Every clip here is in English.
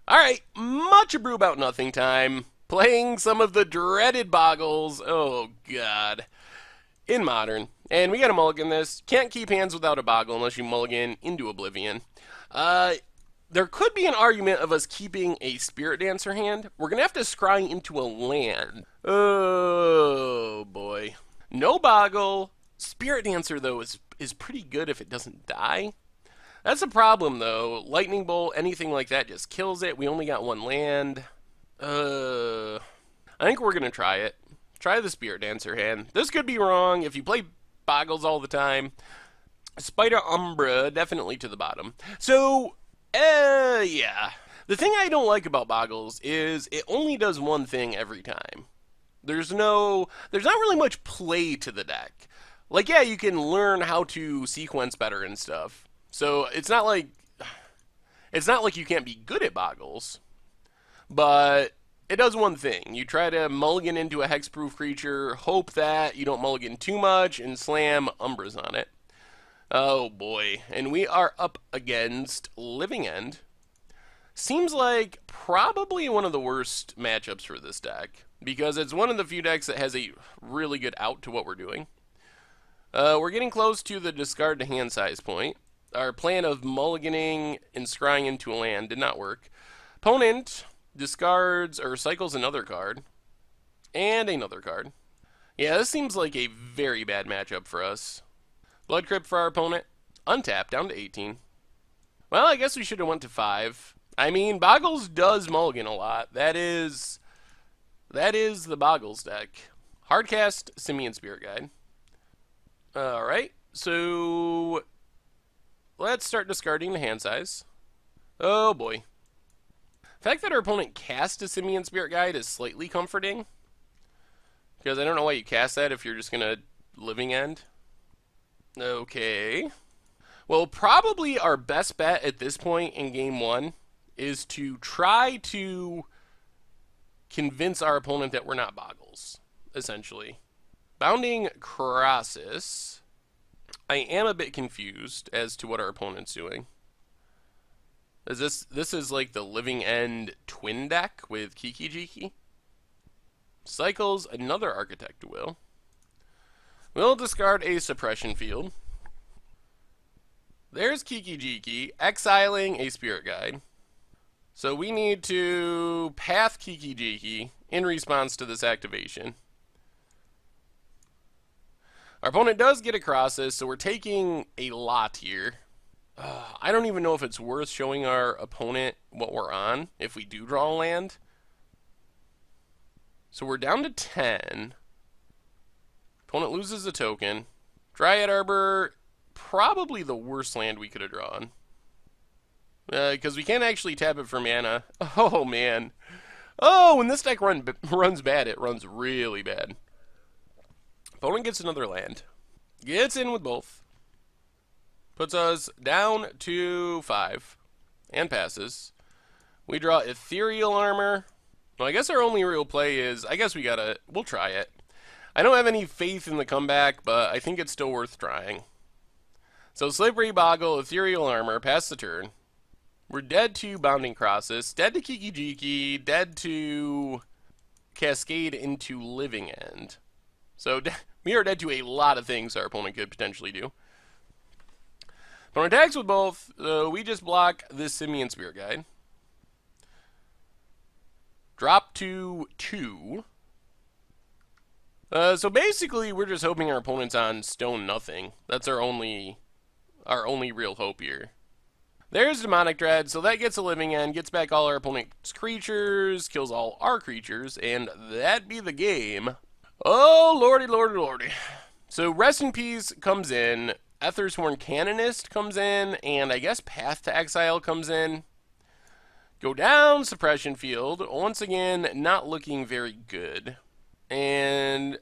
Alright, much Abrew about nothing time. Playing some of the dreaded Bogles. Oh, God. In Modern. And we gotta mulligan this. Can't keep hands without a Boggle unless you mulligan into Oblivion. Uh, there could be an argument of us keeping a Spirit Dancer hand. We're gonna have to scry into a land. Oh, boy. No Boggle. Spirit Dancer, though, is pretty good if it doesn't die. That's a problem, though. Lightning Bolt, anything like that just kills it. We only got one land. I think we're going to try it. Try the Spirit Dancer hand. This could be wrong if you play Bogles all the time. Spider Umbra, definitely to the bottom. So, yeah. The thing I don't like about Bogles is it only does one thing every time. There's not really much play to the deck. Like, yeah, you can learn how to sequence better and stuff. So it's not like you can't be good at Bogles, but it does one thing. You try to mulligan into a hexproof creature, hope that you don't mulligan too much, and slam Umbras on it. Oh boy, and we are up against Living End. Seems like probably one of the worst matchups for this deck, because it's one of the few decks that has a really good out to what we're doing. We're getting close to the discard to hand size point. Our plan of mulliganing and scrying into a land did not work. Opponent discards or cycles another card. And another card. Yeah, this seems like a very bad matchup for us. Blood Crypt for our opponent. Untap down to 18. Well, I guess we should have went to 5. I mean, Bogles does mulligan a lot. That is the Bogles deck. Hardcast, Simian Spirit Guide. Alright, so let's start discarding the hand size. Oh boy. The fact that our opponent cast a Simian Spirit Guide is slightly comforting. Because I don't know why you cast that if you're just going to Living End. Okay. Well, probably our best bet at this point in game 1 is to try to convince our opponent that we're not Bogles, essentially. Bounding Crossus. I am a bit confused as to what our opponent's doing. This is like the Living End twin deck with Kiki. Cycles another Architect Will. We'll discard a Suppression Field. There's Kiki, exiling a Spirit Guide. So we need to path Kiki in response to this activation. Our opponent does get a Crossus, so we're taking a lot here. I don't even know if it's worth showing our opponent what we're on if we do draw a land. So we're down to 10. Opponent loses a token. Dryad Arbor, probably the worst land we could have drawn. Because we can't actually tap it for mana. Oh, man. Oh, when this deck runs bad, it runs really bad. Opponent gets another land. Gets in with both. Puts us down to 5. And passes. We draw Ethereal Armor. Well, I guess our only real play is... we'll try it. I don't have any faith in the comeback, but I think it's still worth trying. So, Slippery Boggle, Ethereal Armor, pass the turn. We're dead to Bounding Crossus, dead to Kiki, dead to Cascade into Living End. So, we are dead to a lot of things our opponent could potentially do. Opponent attacks with both, so we just block this Simian Spirit Guide. Drop to 2. So basically, we're just hoping our opponent's on stone nothing. That's our only real hope here. There's Demonic Dread, so that gets a Living End, gets back all our opponent's creatures, kills all our creatures, and that be the game. Oh, lordy. So Rest in Peace comes in, Ethersworn Canonist comes in, and I guess Path to Exile comes in. Go down, Suppression Field. Once again, not looking very good. And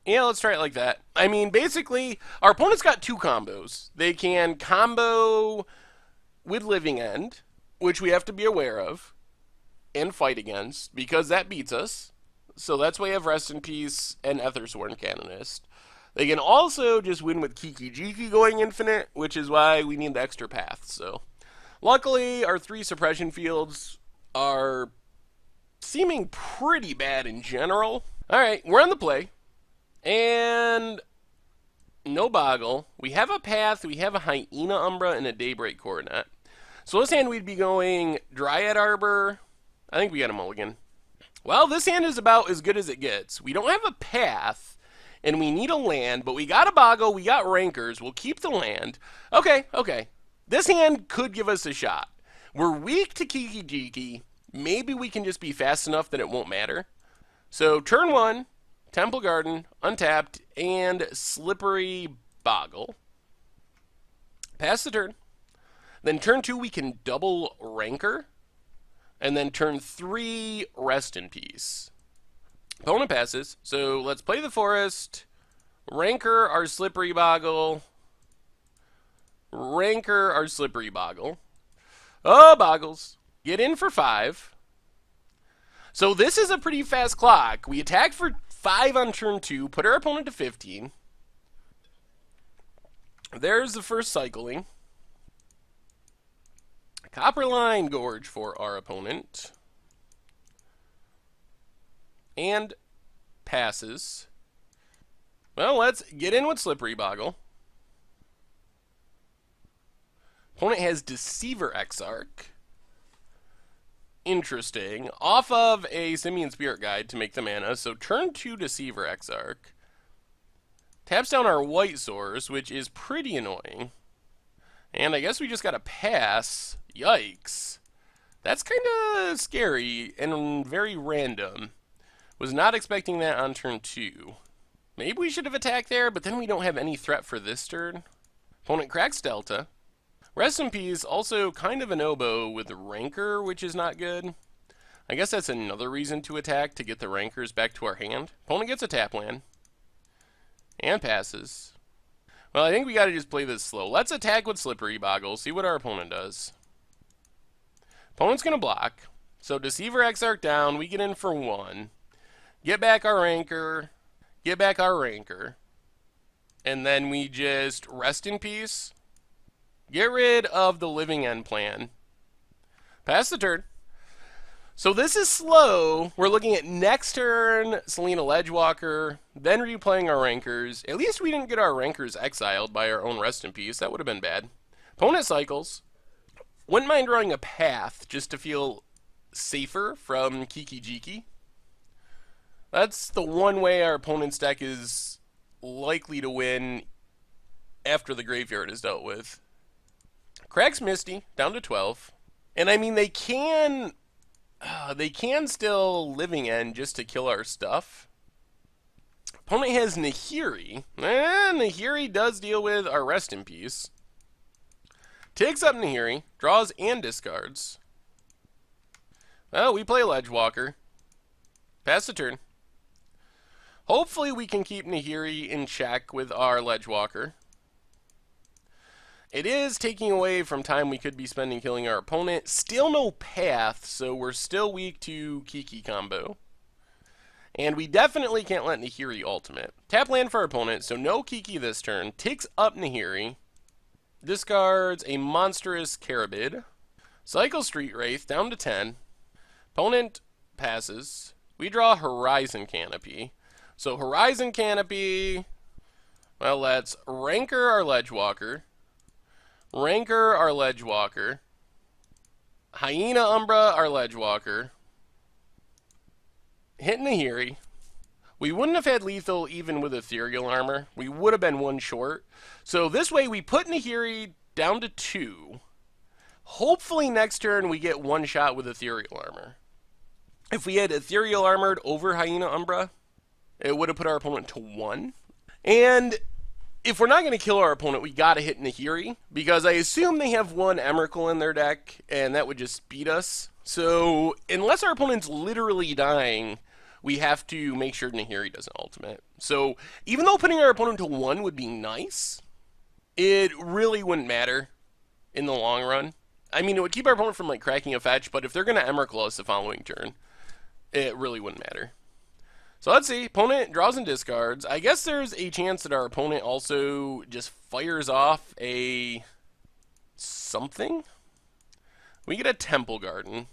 yeah, let's try it like that. I mean, basically, our opponent's got 2 combos. They can combo with Living End, which we have to be aware of and fight against, because that beats us. So that's why we have Rest in Peace and Ethersworn Canonist. They can also just win with Kiki going infinite, which is why we need the extra paths. So luckily, our 3 suppression fields are seeming pretty bad in general. All right, we're on the play. And no Boggle. We have a Path, we have a Hyena Umbra, and a Daybreak Coronet. So this hand we'd be going Dryad Arbor. I think we got a mulligan. Well, this hand is about as good as it gets. We don't have a Path, and we need a land, but we got a Boggle, we got Rankers. We'll keep the land. Okay. This hand could give us a shot. We're weak to Kiki. Maybe we can just be fast enough that it won't matter. So turn 1, Temple Garden, untapped, and Slippery Boggle. Pass the turn. Then turn 2, we can double Ranker. And then turn 3, Rest in Peace. Opponent passes. So let's play the Forest. Ranker our Slippery Boggle. Ranker our Slippery Boggle. Oh, Boggles. Get in for 5. So this is a pretty fast clock. We attack for 5 on turn 2, put our opponent to 15. There's the first cycling. Copperline Gorge for our opponent. And passes. Well, let's get in with Slippery Boggle. Opponent has Deceiver Exarch. Interesting. Off of a Simian Spirit Guide to make the mana. So turn 2 Deceiver Exarch. Taps down our White Source, which is pretty annoying. And I guess we just got to pass. Yikes. That's kind of scary and very random. Was not expecting that on turn 2. Maybe we should have attacked there, but then we don't have any threat for this turn. Opponent cracks Delta. Rest in Peace, also kind of an oboe with Ranker, which is not good. I guess that's another reason to attack, to get the Rankers back to our hand. Opponent gets a tap land. And passes. Well, I think we got to just play this slow. Let's attack with Slippery Boggle, see what our opponent does. Opponent's going to block. So Deceiver Exarch down, we get in for 1. Get back our Ranker. Get back our Ranker. And then we just Rest in Peace. Get rid of the Living End plan. Pass the turn. So this is slow. We're looking at next turn, Selena Ledgewalker, then replaying our Rankers. At least we didn't get our Rankers exiled by our own Rest in Peace. That would have been bad. Opponent cycles. Wouldn't mind drawing a Path just to feel safer from Kiki. That's the one way our opponent's deck is likely to win after the graveyard is dealt with. Cracks Misty, down to 12. And I mean, they can still Living End just to kill our stuff. Opponent has Nahiri. Nahiri does deal with our Rest in Peace. Takes up Nahiri, draws and discards. Well, we play Ledgewalker. Pass the turn. Hopefully we can keep Nahiri in check with our Ledgewalker. It is taking away from time we could be spending killing our opponent. Still no Path, so we're still weak to Kiki combo. And we definitely can't let Nahiri ultimate. Tap land for our opponent, so no Kiki this turn. Takes up Nahiri. Discards a monstrous Carabid. Cycle Street Wraith, down to 10. Opponent passes. We draw Horizon Canopy. So Horizon Canopy, well, let's Ranker our Ledgewalker. Ranker our Ledgewalker. Hyena Umbra our Ledgewalker. Hit Nahiri. We wouldn't have had lethal even with Ethereal Armor. We would have been 1 short. So this way we put Nahiri down to 2. Hopefully next turn we get 1 shot with Ethereal Armor. If we had Ethereal Armored over Hyena Umbra, it would have put our opponent to 1. And if we're not going to kill our opponent, we got to hit Nahiri, because I assume they have 1 Emrakul in their deck, and that would just beat us. So unless our opponent's literally dying, we have to make sure Nahiri doesn't ultimate. So even though putting our opponent to 1 would be nice, it really wouldn't matter in the long run. I mean, it would keep our opponent from like cracking a fetch, but if they're going to Emrakul us the following turn, it really wouldn't matter. So let's see. Opponent draws and discards. I guess there's a chance that our opponent also just fires off a something. We get a Temple Garden.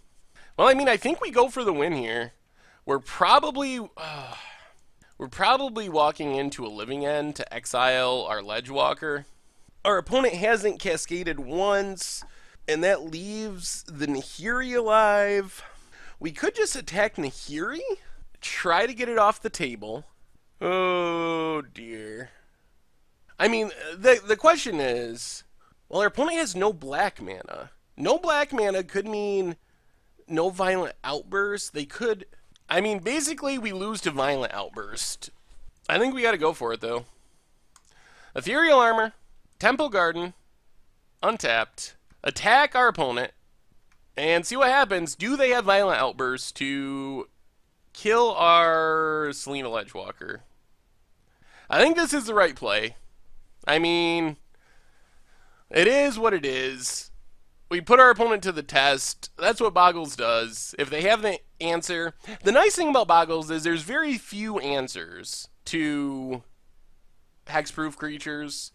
Well, I mean, I think we go for the win here. We're probably walking into a living end to exile our Ledgewalker. Our opponent hasn't cascaded once, and that leaves the Nahiri alive. We could just attack Nahiri, try to get it off the table. Oh dear. I mean, the question is, well, our opponent has no black mana. No black mana could mean no violent outburst. They could, I mean, basically we lose to violent outburst. I think we got to go for it though. Ethereal Armor, Temple Garden, untapped, attack our opponent, and see what happens. Do they have violent outbursts to kill our Selena Ledgewalker? I think this is the right play. I mean, it is what it is. We put our opponent to the test. That's what Bogles does. If they have the answer, the nice thing about Bogles is there's very few answers to hexproof creatures.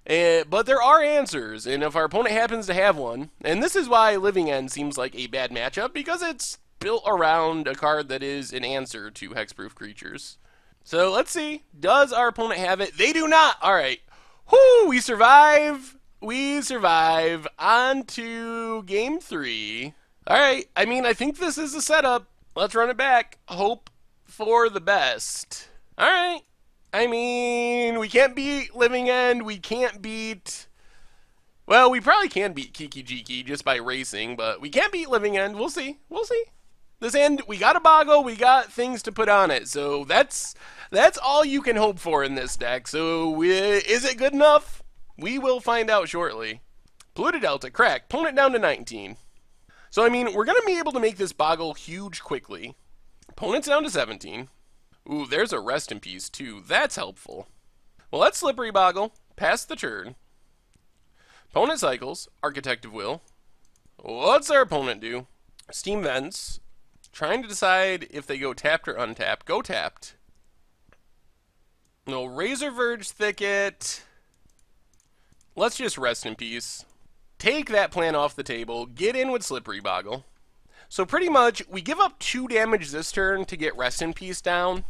But there are answers, and if our opponent happens to have one, and this is why Living End seems like a bad matchup, because it's built around a card that is an answer to hexproof creatures. So let's see, does our opponent have it? They do not! Alright. Whoo! We survive! We survive. On to game 3. Alright, I mean, I think this is the setup. Let's run it back. Hope for the best. Alright. I mean, we can't beat Living End. We can't beat... Well, we probably can beat Kiki just by racing, but we can't beat Living End. We'll see. We'll see. This end, we got a Boggle. We got things to put on it. So that's all you can hope for in this deck. So is it good enough? We will find out shortly. Polluted Delta, crack. Opponent down to 19. So, I mean, we're going to be able to make this Boggle huge quickly. Opponent's down to 17. Ooh, there's a rest in peace, too. That's helpful. Well, let's Slippery Boggle. Pass the turn. Opponent cycles. Architect of Will. What's our opponent do? Steam Vents. Trying to decide if they go tapped or untapped. Go tapped. No, Razor Verge Thicket. Let's just rest in peace. Take that plan off the table. Get in with Slippery Boggle. So pretty much, we give up 2 damage this turn to get rest in peace down.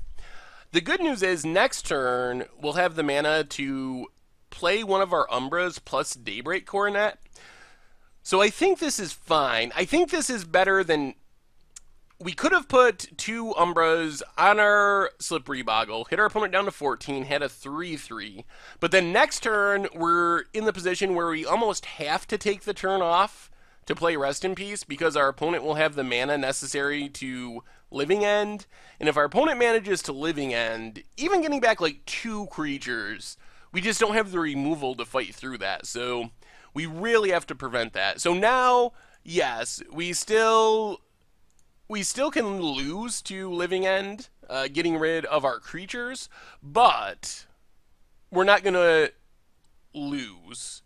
The good news is, next turn, we'll have the mana to play one of our Umbras plus Daybreak Coronet. So I think this is fine. I think this is better than... We could have put 2 Umbras on our Slippery Boggle, hit our opponent down to 14, had a 3-3. But then next turn, we're in the position where we almost have to take the turn off to play Rest in Peace, because our opponent will have the mana necessary to Living End. And if our opponent manages to Living End, even getting back like 2 creatures, we just don't have the removal to fight through that. So we really have to prevent that. So now, yes, we still can lose to Living End, getting rid of our creatures, but we're not going to lose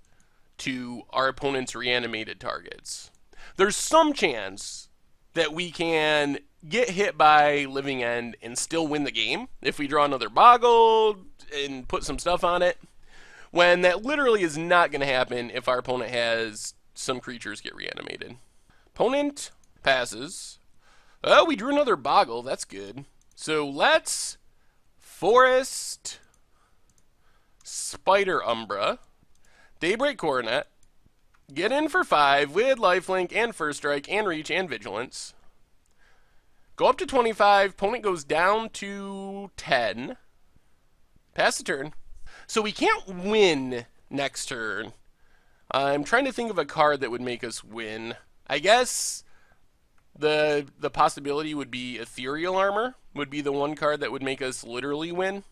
to our opponent's reanimated targets. There's some chance that we can get hit by Living End and still win the game if we draw another Boggle and put some stuff on it, when that literally is not going to happen if our opponent has some creatures get reanimated. Opponent passes. Oh, we drew another Boggle. That's good. So let's Forest Spider Umbra, Daybreak Coronet, get in for 5 with Lifelink and First Strike and Reach and Vigilance. Go up to 25. Opponent goes down to 10. Pass the turn. So we can't win next turn. I'm trying to think of a card that would make us win. I guess the possibility would be Ethereal Armor would be the one card that would make us literally win.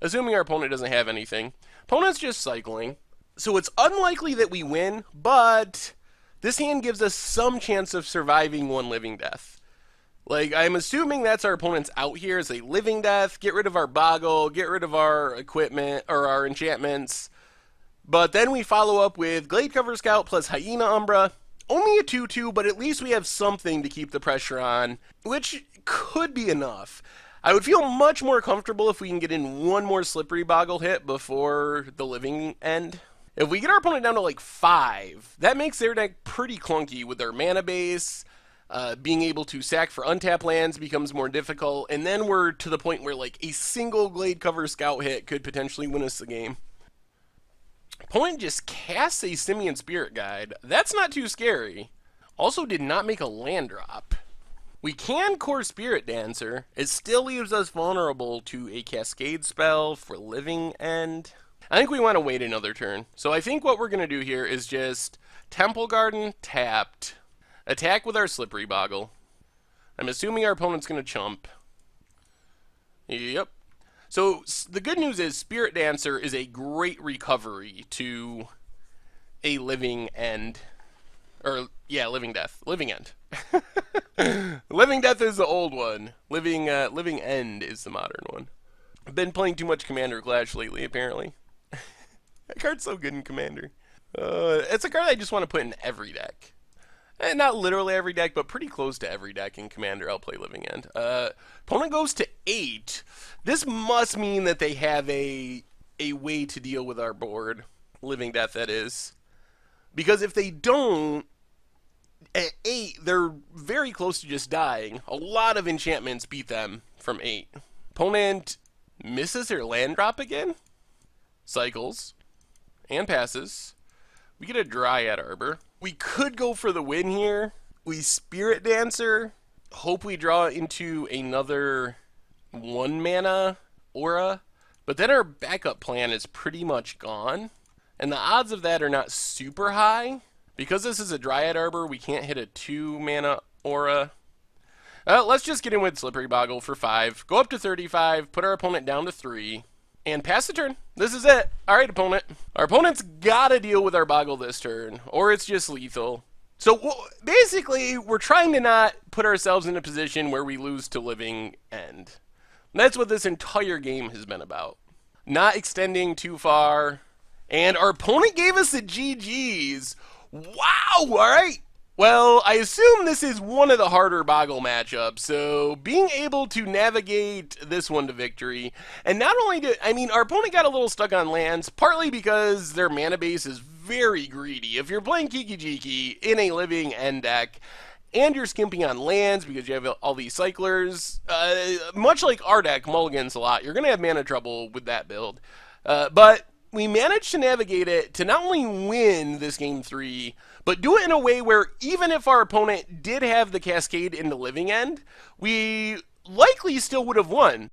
Assuming our opponent doesn't have anything. Opponent's just cycling. So it's unlikely that we win, but this hand gives us some chance of surviving one living death. Like, I'm assuming that's our opponent's out here as a living death. Get rid of our Boggle, get rid of our equipment, or our enchantments. But then we follow up with Gladecover Scout plus Hyena Umbra. Only a 2-2, but at least we have something to keep the pressure on, which could be enough. I would feel much more comfortable if we can get in one more Slippery Boggle hit before the Living End. If we get our opponent down to like 5, that makes their deck pretty clunky with their mana base. Being able to sack for untap lands becomes more difficult, and then we're to the point where like a single Glade Cover Scout hit could potentially win us the game. Opponent just casts a Simian Spirit Guide. That's not too scary. Also did not make a land drop. We can core Spirit Dancer. It still leaves us vulnerable to a Cascade spell for Living End. I think we want to wait another turn. So I think what we're going to do here is just Temple Garden tapped. Attack with our Slippery Boggle. I'm assuming our opponent's going to chump. Yep. So the good news is Spirit Dancer is a great recovery to a Living End. Or, yeah, Living Death. Living End. Living Death is the old one. Living End is the modern one. I've been playing too much Commander Clash lately, apparently. That card's so good in Commander. It's a card I just want to put in every deck. Not literally every deck, but pretty close to every deck in Commander. I'll play Living End. Opponent goes to 8. This must mean that they have a way to deal with our board. Living Death, that is. Because if they don't, at 8, they're very close to just dying. A lot of enchantments beat them from 8. Opponent misses their land drop again. Cycles. And passes. We get a Dryad Arbor. We could go for the win here. We Spirit Dancer. Hope we draw into another 1-mana aura. But then our backup plan is pretty much gone. And the odds of that are not super high. Because this is a Dryad Arbor, we can't hit a 2-mana aura. Let's just get in with Slippery Boggle for 5. Go up to 35. Put our opponent down to 3. And pass the turn. This is it. Alright, opponent. Our opponent's got to deal with our Boggle this turn, or it's just lethal. So basically, we're trying to not put ourselves in a position where we lose to Living End. That's what this entire game has been about. Not extending too far. And our opponent gave us the GGs. Wow! Alright. Well, I assume this is one of the harder Boggle matchups, so being able to navigate this one to victory, and not only did, I mean, our opponent got a little stuck on lands, partly because their mana base is very greedy. If you're playing Kiki in a Living End deck, and you're skimping on lands because you have all these cyclers, much like our deck, mulligans a lot, you're going to have mana trouble with that build. But we managed to navigate it to not only win this game 3, but do it in a way where even if our opponent did have the Cascade into Living End, we likely still would have won.